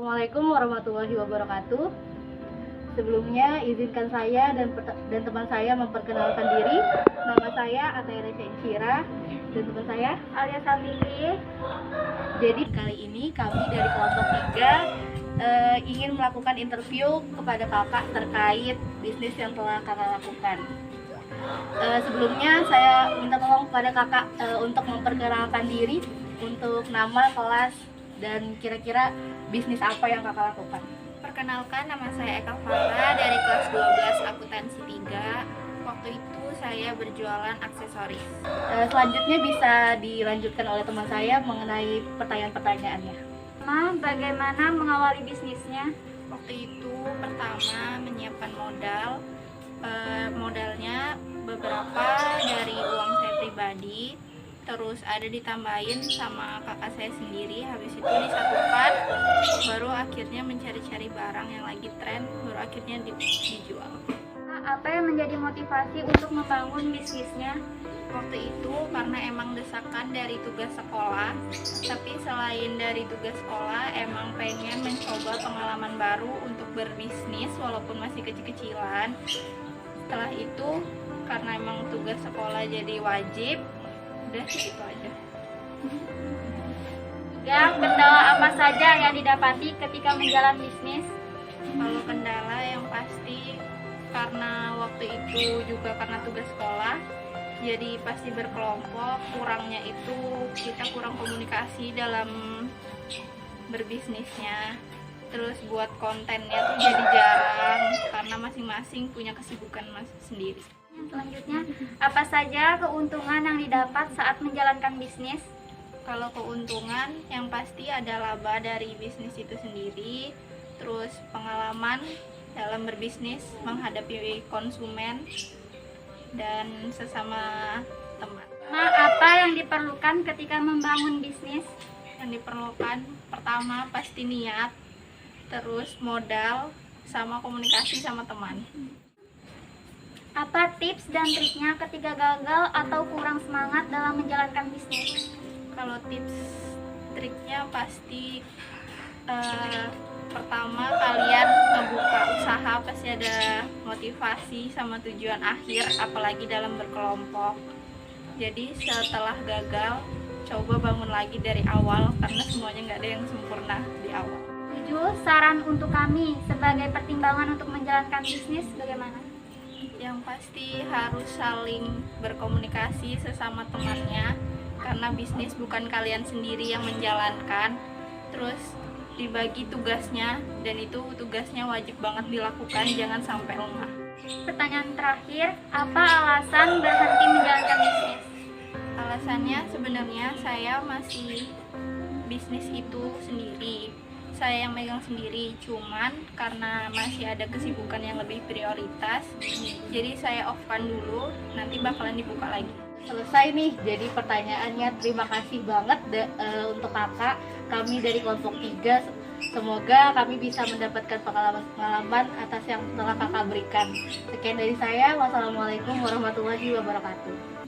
Assalamualaikum warahmatullahi wabarakatuh. Sebelumnya izinkan saya dan teman saya memperkenalkan diri. Nama saya Atayra Syinshira dan teman saya Alia Sabili. Jadi kali ini kami dari kelompok 3 ingin melakukan interview kepada kakak terkait bisnis yang telah kakak lakukan. Sebelumnya saya minta tolong kepada kakak untuk memperkenalkan diri, untuk nama, kelas, dan kira-kira bisnis apa yang kakak lakukan. Perkenalkan, nama saya Eka Farah dari kelas 12 Akuntansi 3. Waktu itu saya berjualan aksesoris. Selanjutnya bisa dilanjutkan oleh teman saya mengenai pertanyaan-pertanyaannya. Bagaimana mengawali bisnisnya? Waktu itu pertama menyiapkan modal. Modalnya beberapa dari uang saya pribadi, terus ada ditambahin sama kakak saya sendiri. Habis itu disatukan, baru akhirnya mencari-cari barang yang lagi tren, baru akhirnya dijual. Apa yang menjadi motivasi untuk membangun bisnisnya? Waktu itu karena emang desakan dari tugas sekolah, tapi selain dari tugas sekolah emang pengen mencoba pengalaman baru untuk berbisnis walaupun masih kecil-kecilan. Setelah itu karena emang tugas sekolah jadi wajib, udah gitu aja. Kendala apa saja yang didapati ketika menjalani bisnis? Kalau kendala yang pasti karena waktu itu juga karena tugas sekolah, jadi pasti berkelompok. Kurangnya itu kita kurang komunikasi dalam berbisnisnya. Terus buat kontennya tuh jadi jarang karena masing-masing punya kesibukan sendiri. Selanjutnya, apa saja keuntungan yang didapat saat menjalankan bisnis? Kalau keuntungan yang pasti ada laba dari bisnis itu sendiri, terus pengalaman dalam berbisnis, menghadapi konsumen dan sesama teman. Apa yang diperlukan ketika membangun bisnis? Yang diperlukan pertama pasti niat, terus modal, sama komunikasi sama teman. Apa tips dan triknya ketika gagal atau kurang semangat dalam menjalankan bisnis? Kalau tips triknya pasti pertama kalian ngebuka usaha pasti ada motivasi sama tujuan akhir, apalagi dalam berkelompok. Jadi setelah gagal, coba bangun lagi dari awal karena semuanya nggak ada yang sempurna di awal. 7. Saran untuk kami sebagai pertimbangan untuk menjalankan bisnis bagaimana? Yang pasti harus saling berkomunikasi sesama temannya, karena bisnis bukan kalian sendiri yang menjalankan. Terus dibagi tugasnya, dan itu tugasnya wajib banget dilakukan, jangan sampai lengah. Pertanyaan terakhir, apa alasan berhenti menjalankan bisnis? Alasannya sebenarnya saya masih bisnis itu sendiri, saya yang megang sendiri, cuman karena masih ada kesibukan yang lebih prioritas, jadi saya off-kan dulu, nanti bakalan dibuka lagi. Selesai nih, jadi pertanyaannya. Terima kasih banget untuk kakak, kami dari kelompok 3. Semoga kami bisa mendapatkan pengalaman atas yang telah kakak berikan. Sekian dari saya, wassalamualaikum warahmatullahi wabarakatuh.